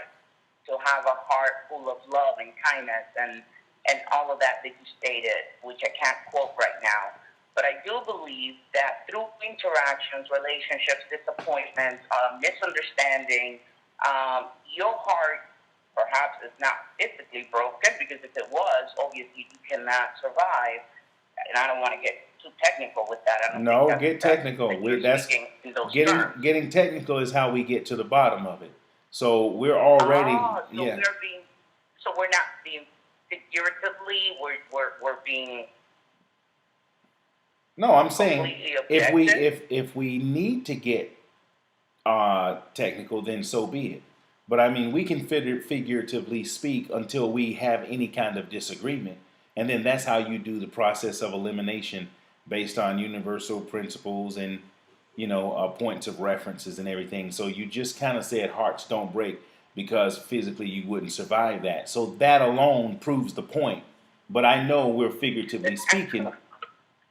to have a heart full of love and kindness and all of that you stated, which I can't quote right now. But I do believe that through interactions, relationships, disappointments, misunderstanding, your heart perhaps is not physically broken, because if it was, obviously you cannot survive. And I don't want to get too technical with that. I don't think No, get technical. that you're That's speaking in those getting terms. getting technical is how we get to the bottom of it. So we're already, Oh, yeah. so we're not being figuratively, we're being No, I'm saying completely objective. if we need to get technical, then so be it. But I mean, we can figuratively speak until we have any kind of disagreement, and then that's how you do the process of elimination based on universal principles and points of references and everything. So you just kind of said hearts don't break because physically you wouldn't survive that. So that alone proves the point. But I know we're figuratively speaking.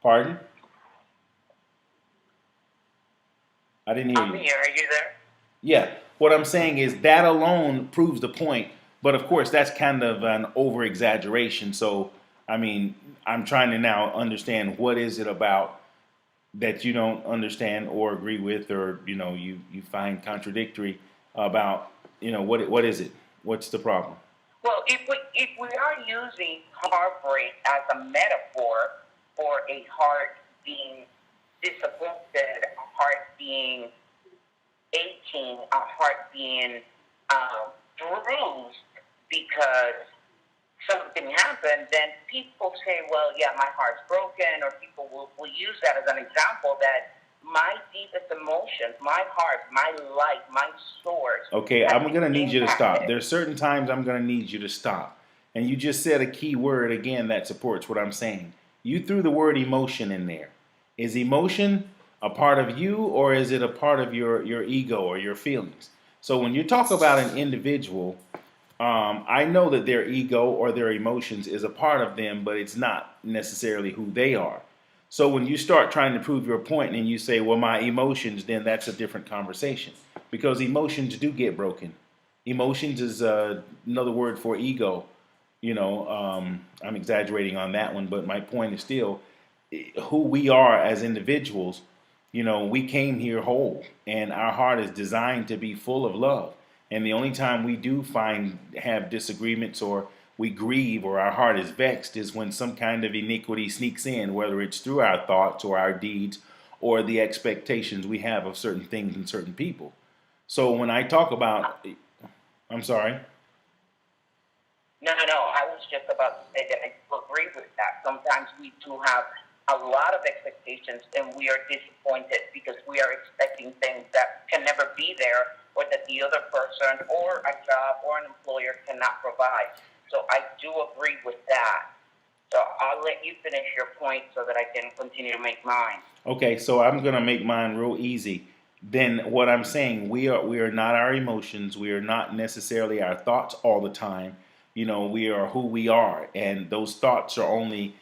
Pardon? I didn't hear I'm you. here. Are you there? Yeah, what I'm saying is that alone proves the point. But of course, that's kind of an over exaggeration. So, I mean, I'm trying to now understand what is it about that you don't understand or agree with, or you find contradictory about. What is it? What's the problem? Well, if we are using heartbreak as a metaphor for a heart being disappointed, a heart being aching, a heart being bruised because something happened, then people say, well, yeah, my heart's broken, or people will use that as an example that my deepest emotions, my heart, my life, my source Okay, has I'm been gonna need you to stop. impacted. There's certain times I'm gonna need you to stop. And you just said a key word again that supports what I'm saying. You threw the word emotion in there. Is emotion a part of you, or is it a part of your ego or your feelings? So when you talk about an individual, I know that their ego or their emotions is a part of them, but it's not necessarily who they are. So when you start trying to prove your point and you say, well, my emotions, then that's a different conversation, because emotions do get broken. Emotions is another word for ego. I'm exaggerating on that one, but my point is still who we are as individuals. We came here whole, and our heart is designed to be full of love. And the only time we do have disagreements, or we grieve, or our heart is vexed, is when some kind of iniquity sneaks in, whether it's through our thoughts or our deeds or the expectations we have of certain things and certain people. So when I talk about, I'm sorry. No, no, no. I was just about to say that I agree with that. Sometimes we do have a lot of expectations, and we are disappointed because we are expecting things that can never be there, or that the other person or a job or an employer cannot provide. So I do agree with that. So I'll let you finish your point so that I can continue to make mine. Okay, so I'm gonna make mine real easy. Then what I'm saying, we are not our emotions. We are not necessarily our thoughts all the time. We are who we are, and those thoughts are only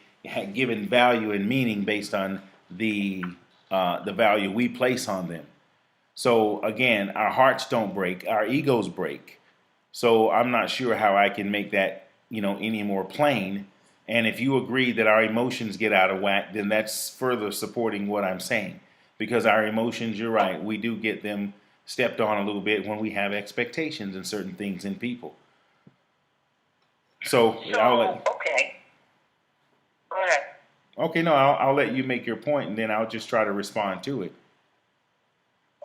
given value and meaning based on the value we place on them. So again, our hearts don't break, our egos break. So I'm not sure how I can make that, any more plain. And if you agree that our emotions get out of whack, then that's further supporting what I'm saying. Because our emotions, you're right, we do get them stepped on a little bit when we have expectations in certain things in people. So Okay. Go ahead. Okay, no, I'll let you make your point, and then I'll just try to respond to it.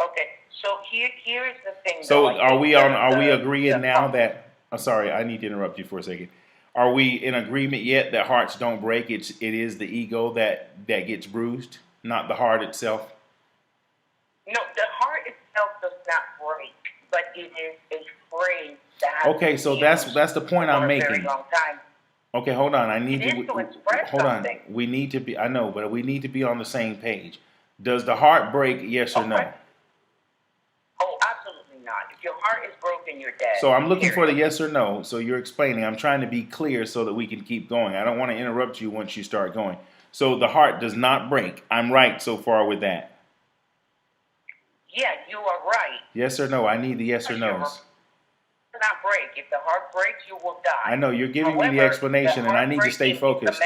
Okay. So here's the thing. So though. are we agreeing now that? I'm sorry, I need to interrupt you for a second. Are we in agreement yet that hearts don't break? It is the ego that gets bruised, not the heart itself. No, the heart itself does not break, but it is a phrase that. Okay, so that's the point I'm making. For a very long time. Okay, hold on. I need to express hold on. something. We need to be. I know, but we need to be on the same page. Does the heart break? Yes or no? Oh, absolutely not. If your heart is broken, you're dead. So I'm looking for the yes or no. So you're explaining. I'm trying to be clear so that we can keep going. I don't want to interrupt you once you start going. So the heart does not break. I'm right so far with that. Yeah, you are right. Yes or no? I need the yes or no's. Not break. If the heart breaks, you will die. I know you're giving me the explanation, and I need to stay focused.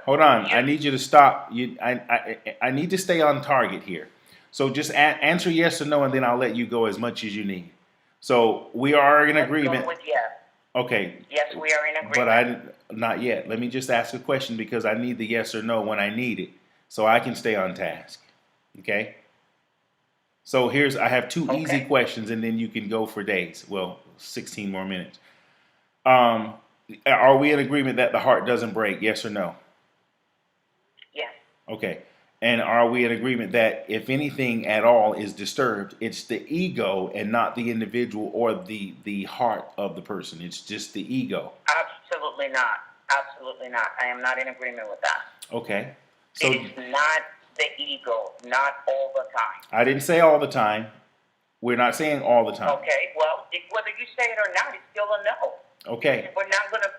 Hold on, I need you to stop. I need to stay on target here. So just answer yes or no, and then I'll let you go as much as you need. So we are in agreement. Go with yes. Okay. Yes, we are in agreement. But not yet. Let me just ask a question because I need the yes or no when I need it, so I can stay on task. Okay. So I have two easy questions, and then you can go for days. Well, 16 more minutes. Are we in agreement that the heart doesn't break? Yes or no? Yes. Okay. And are we in agreement that if anything at all is disturbed, it's the ego and not the individual or the heart of the person? It's just the ego. Absolutely not. Absolutely not. I am not in agreement with that. Okay. So it's not the ego, not all the time. I didn't say all the time. We're not saying all the time. Okay, well, whether you say it or not, it's still a no. Okay. If we're not going to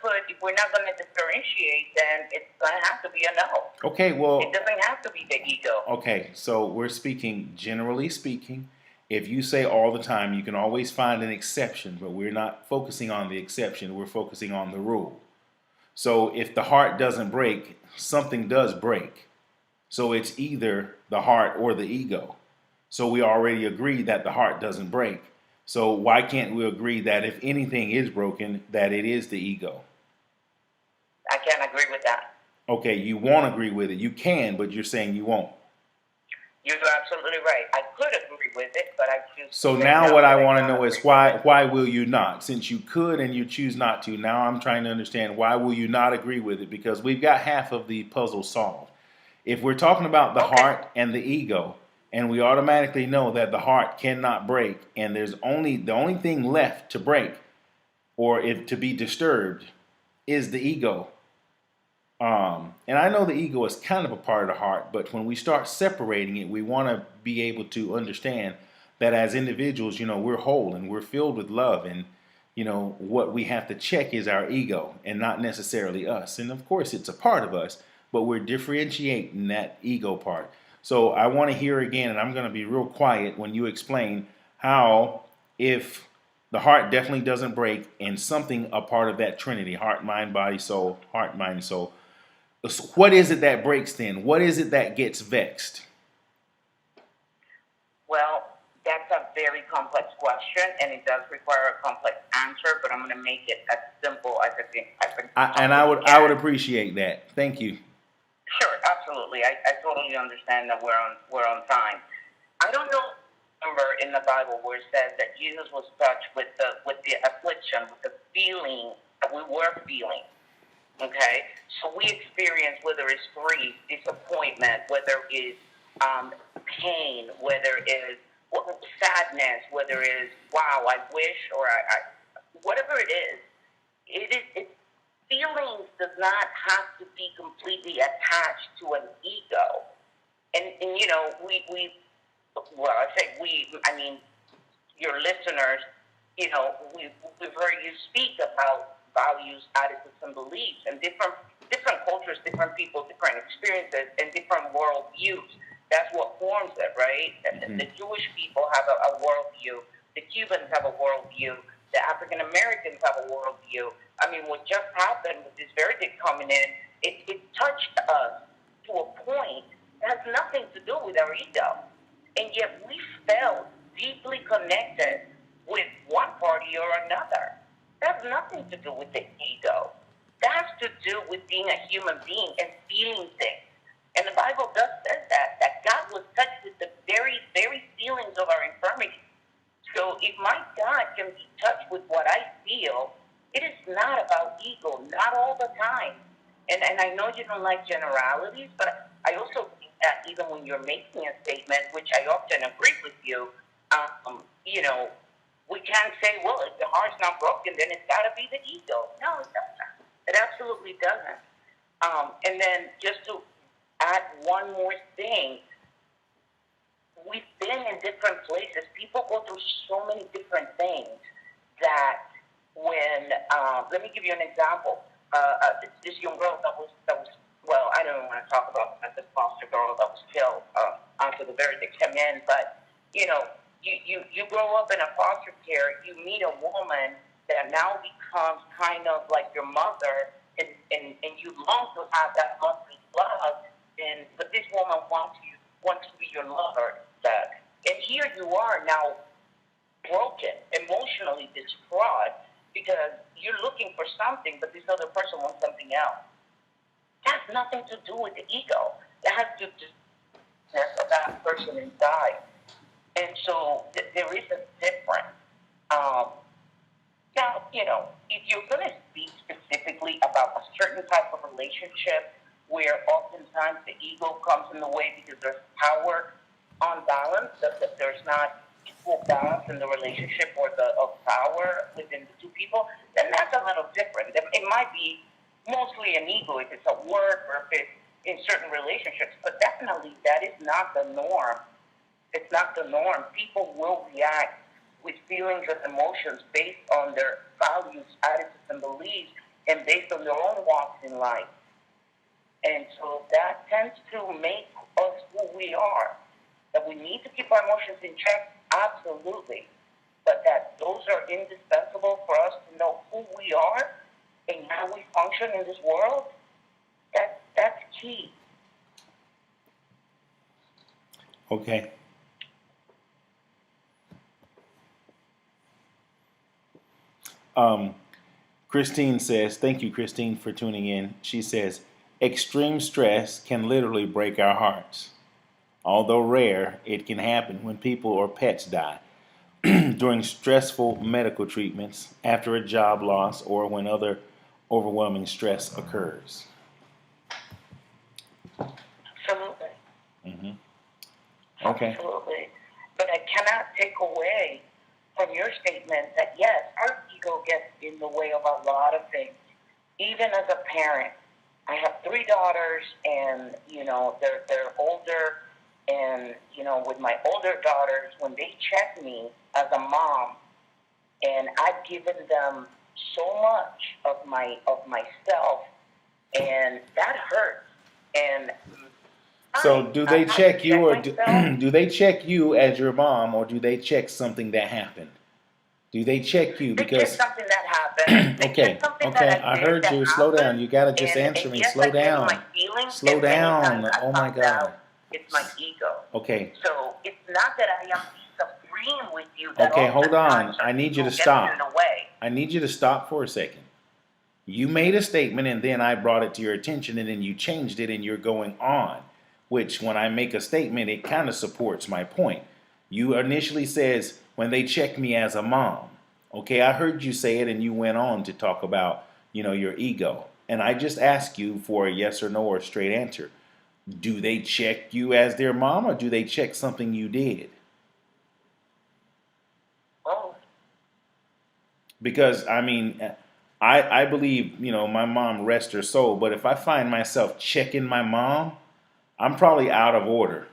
differentiate, then it's going to have to be a no. Okay, well. It doesn't have to be the ego. Okay, so we're speaking, generally speaking. If you say all the time, you can always find an exception, but we're not focusing on the exception. We're focusing on the rule. So if the heart doesn't break, something does break. So it's either the heart or the ego. So we already agree that the heart doesn't break. So why can't we agree that if anything is broken, that it is the ego? I can't agree with that. Okay, you won't agree with it. You can, but you're saying you won't. You're absolutely right. I could agree with it, but I choose. So now what I want to know is why will you not? Since you could and you choose not to, now I'm trying to understand why will you not agree with it? Because we've got half of the puzzle solved. If we're talking about the heart and the ego, and we automatically know that the heart cannot break, and the only thing left to break, or if to be disturbed, is the ego. And I know the ego is kind of a part of the heart, but when we start separating it, we want to be able to understand that as individuals, we're whole and we're filled with love, and what we have to check is our ego and not necessarily us. And of course, it's a part of us, but we're differentiating that ego part. So I want to hear again, and I'm going to be real quiet when you explain how, if the heart definitely doesn't break and something a part of that trinity, heart, mind, body, soul, heart, mind, soul, what is it that breaks then? What is it that gets vexed? Well, that's a very complex question, and it does require a complex answer, but I'm going to make it as simple as I would appreciate that. Thank you. Sure, absolutely. I totally understand that we're on time. I don't know number in the Bible where it says that Jesus was touched with the affliction, with the feeling that we were feeling. Okay, so we experience whether it's grief, disappointment, whether it's pain, whether it's sadness, whether it's wow, I wish, or I whatever it is. Feelings does not have to be completely attached to an ego. And you know, well, I say we, I mean, your listeners, you know, we've heard you speak about values, attitudes, and beliefs, and different cultures, different people, different experiences, and different worldviews. That's what forms it, right? Mm-hmm. The Jewish people have a worldview. The Cubans have a worldview. The African Americans have a worldview. I mean, what just happened with this verdict coming in, it touched us to a point that has nothing to do with our ego. And yet we felt deeply connected with one party or another. That has nothing to do with the ego. That has to do with being a human being and feeling things. And the Bible does say that God was touched with the very, very feelings of our infirmity. So if my God can be touched with what I feel, it is not about ego, not all the time. And I know you don't like generalities, but I also think that even when you're making a statement, which I often agree with you, you know, we can't say, well, if the heart's not broken, then it's got to be the ego. No, it doesn't. It absolutely doesn't. And then just to add one more thing, we've been in different places. People go through so many different things that when, let me give you an example. This young girl that was, well, I don't want to talk about the foster girl that was killed after the verdict came in, but, you know, you grow up in a foster care, you meet a woman that now becomes kind of like your mother, and you long to have that motherly love, but this woman wants to be your lover. And here you are now broken, emotionally distraught, because you're looking for something, but this other person wants something else. That has nothing to do with the ego. That has to do with that person inside. And so there is a difference. Now, you know, if you're going to speak specifically about a certain type of relationship where oftentimes the ego comes in the way because there's power on balance, that there's not equal balance in the relationship or of power within the two people, then that's a little different. It might be mostly an ego if it's at work or if it's in certain relationships, but definitely that is not the norm. It's not the norm. People will react with feelings and emotions based on their values, attitudes, and beliefs, and based on their own walks in life. And so that tends to make us who we are. That we need to keep our emotions in check, absolutely. But that those are indispensable for us to know who we are and how we function in this world, that's key. Okay. Christine says, thank you, Christine, for tuning in. She says, extreme stress can literally break our hearts. Although rare, it can happen when people or pets die, during stressful medical treatments, after a job loss, or when other overwhelming stress occurs. Absolutely. Mm-hmm. Okay. Absolutely. But I cannot take away from your statement that, yes, our ego gets in the way of a lot of things. Even as a parent, I have 3 daughters, and, you know, they're older. And, you know, with my older daughters, when they check me as a mom, and I've given them so much of myself, and that hurts. And so do they check you, or do they check you as your mom, or do they check something that happened? Do they check you? They Because check something that happened. okay, I heard you. Slow down. You gotta just answer me. Slow down. Slow down. Oh my God. It's my ego. Okay. So it's not that I am disagreeing with you. Okay, hold on. I need you to stop. I need you to stop for a second. You made a statement, and then I brought it to your attention, and then you changed it, and you're going on. Which, when I make a statement, it kind of supports my point. You initially says, when they check me as a mom. Okay, I heard you say it, and you went on to talk about, your ego. And I just asked you for a yes or no or a straight answer. Do they check you as their mom, or do they check something you did? Oh. Because, I mean, I believe, my mom, rest her soul, but if I find myself checking my mom, I'm probably out of order.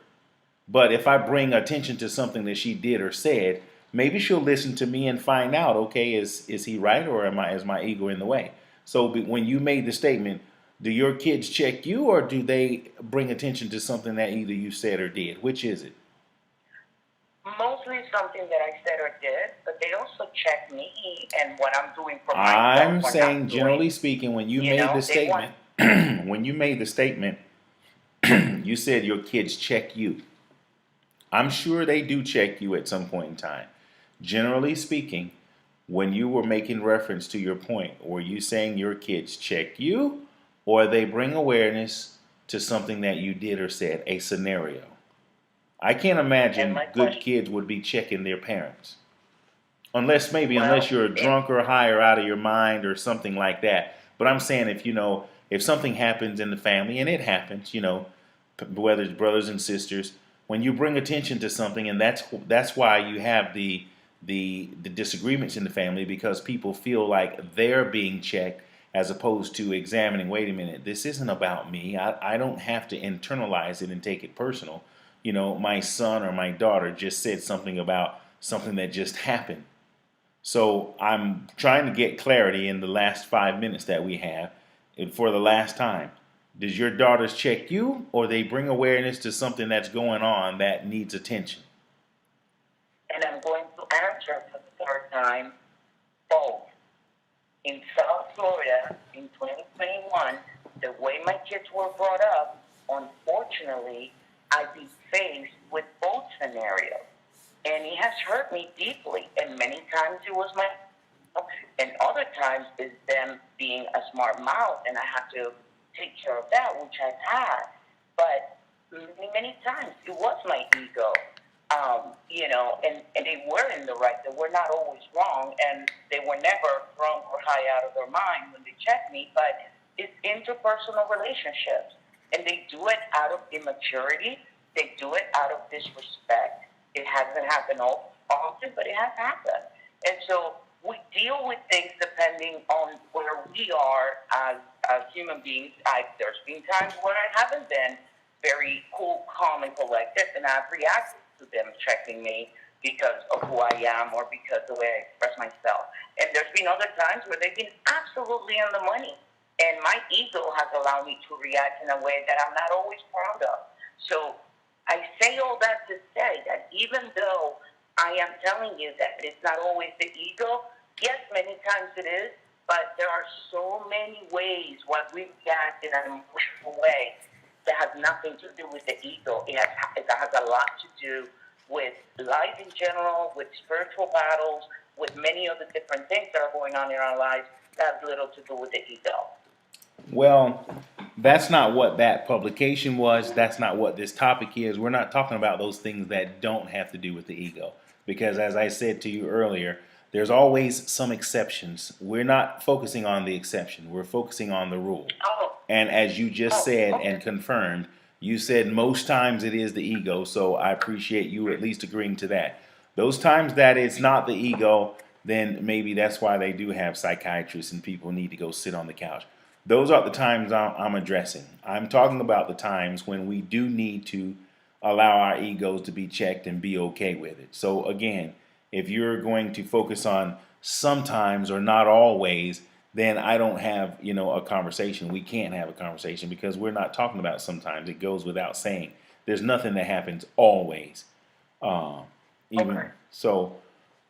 But if I bring attention to something that she did or said, maybe she'll listen to me and find out, okay, is he right, or is my ego in the way? So when you made the statement, do your kids check you, or do they bring attention to something that either you said or did? Which is it? Mostly something that I said or did, but they also check me and what I'm doing for myself I'm or not saying, doing. generally speaking, when you You made the know, they want. statement, when you made the statement, you said your kids check you. I'm sure they do check you at some point in time. Generally speaking, when you were making reference to your point, were you saying your kids check you, or they bring awareness to something that you did or said, a scenario? I can't And imagine my good question, kids would be checking their parents. Unless well, you're drunk or high or out of your mind or something like that. But I'm saying if something happens in the family, and it happens, whether it's brothers and sisters, when you bring attention to something, and that's why you have the disagreements in the family, because people feel like they're being checked as opposed to examining. Wait a minute, this isn't about me. I don't have to internalize it and take it personal. My son or my daughter just said something about something that just happened, so I'm trying to get clarity in the last 5 minutes that we have, and for the last time. Does your daughters check you, or they bring awareness to something that's going on that needs attention? and I'm going to answer for the third time, both. In South Florida in 2021, the way my kids were brought up, unfortunately, I've been faced with both scenarios. And it has hurt me deeply. And many times it was my, and other times it's them being a smart mouth, and I have to take care of that, which I've had. But many times it was my ego. And they were in the right. They were not always wrong, and they were never drunk or high out of their mind when they checked me. But it's interpersonal relationships, and they do it out of immaturity. They do it out of disrespect. It hasn't happened often, but it has happened. And so we deal with things depending on where we are as human beings. There's been times where I haven't been very cool, calm, and collected, and I've reacted to them checking me because of who I am or because of the way I express myself. And there's been other times where they've been absolutely on the money. And my ego has allowed me to react in a way that I'm not always proud of. So I say all that to say that even though I am telling you that it's not always the ego, yes, many times it is, but there are so many ways what we react in an emotional way that has nothing to do with the ego. It has a lot to do with life in general, with spiritual battles, with many other different things that are going on in our lives that have little to do with the ego. Well, that's not what that publication was. That's not what this topic is. We're not talking about those things that don't have to do with the ego. Because as I said to you earlier, there's always some exceptions. We're not focusing on the exception, we're focusing on the rule. Oh, And as you just said okay. and confirmed, you said most times it is the ego. So I appreciate you at least agreeing to that. Those times that it's not the ego, then maybe that's why they do have psychiatrists and people need to go sit on the couch. Those are the times I'm addressing. I'm talking about the times when we do need to allow our egos to be checked and be okay with it. So again, if you're going to focus on sometimes or not always, then I don't have, a conversation. We can't have a conversation because we're not talking about sometimes. It goes without saying. There's nothing that happens always. Uh, Okay. even so,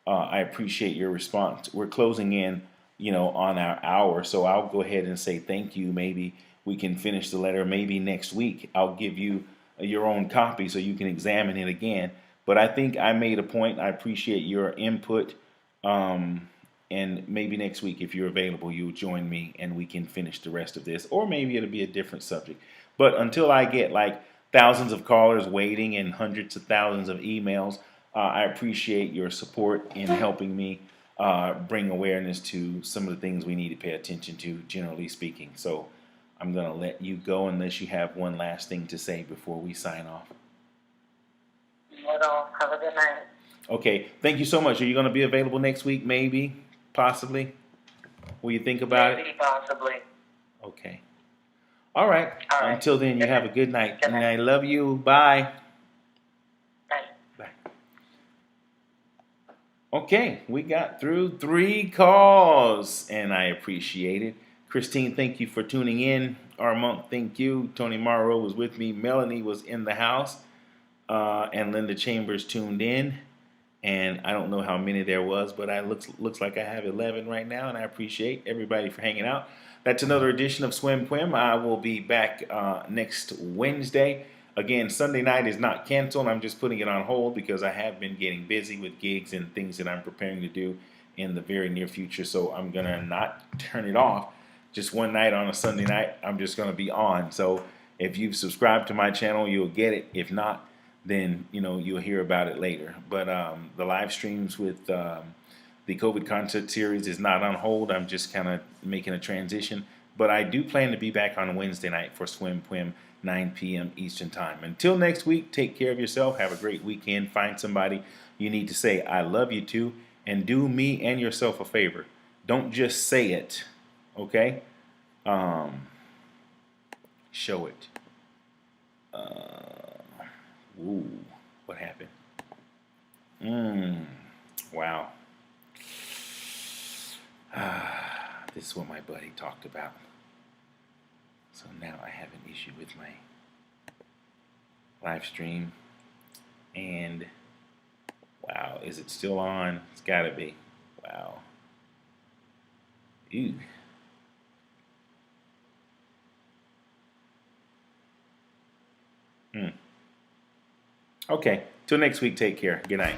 I appreciate your response. We're closing in, on our hour, so I'll go ahead and say thank you. Maybe we can finish the letter. Maybe next week I'll give you your own copy so you can examine it again. But I think I made a point. I appreciate your input. And maybe next week, if you're available, you'll join me and we can finish the rest of this. Or maybe it'll be a different subject. But until I get like thousands of callers waiting and hundreds of thousands of emails, I appreciate your support in helping me bring awareness to some of the things we need to pay attention to, generally speaking. So I'm going to let you go unless you have one last thing to say before we sign off. Well, have a good night. Okay, thank you so much. Are you going to be available next week? Maybe, possibly. Will you think about it? Maybe, possibly. Okay. All right. All right. Until then, you Good have a night. good night. Good And night. I love you. Bye. Bye. Bye. Okay, we got through 3 calls, and I appreciate it. Christine, thank you for tuning in. Armand, thank you. Tony Morrow was with me. Melanie was in the house, and Linda Chambers tuned in. And I don't know how many there was, but I looks like I have 11 right now, and I appreciate everybody for hanging out. That's another edition of Swym Pwym. I will be back next Wednesday. Again, Sunday night is not canceled. I'm just putting it on hold because I have been getting busy with gigs and things that I'm preparing to do in the very near future. So I'm gonna not turn it off. Just one night on a Sunday night, I'm just gonna be on. So if you've subscribed to my channel, you'll get it. If not, then you'll hear about it later. But the live streams with the COVID concert series is not on hold. I'm just kind of making a transition. But I do plan to be back on Wednesday night for Swym Pwym, 9 p.m. Eastern Time. Until next week, take care of yourself. Have a great weekend. Find somebody you need to say I love you to, and do me and yourself a favor. Don't just say it, okay? Show it. Ooh, what happened? Wow. This is what my buddy talked about. So now I have an issue with my live stream. And wow, is it still on? It's gotta be. Wow. Ew. Okay, till next week, take care. Good night.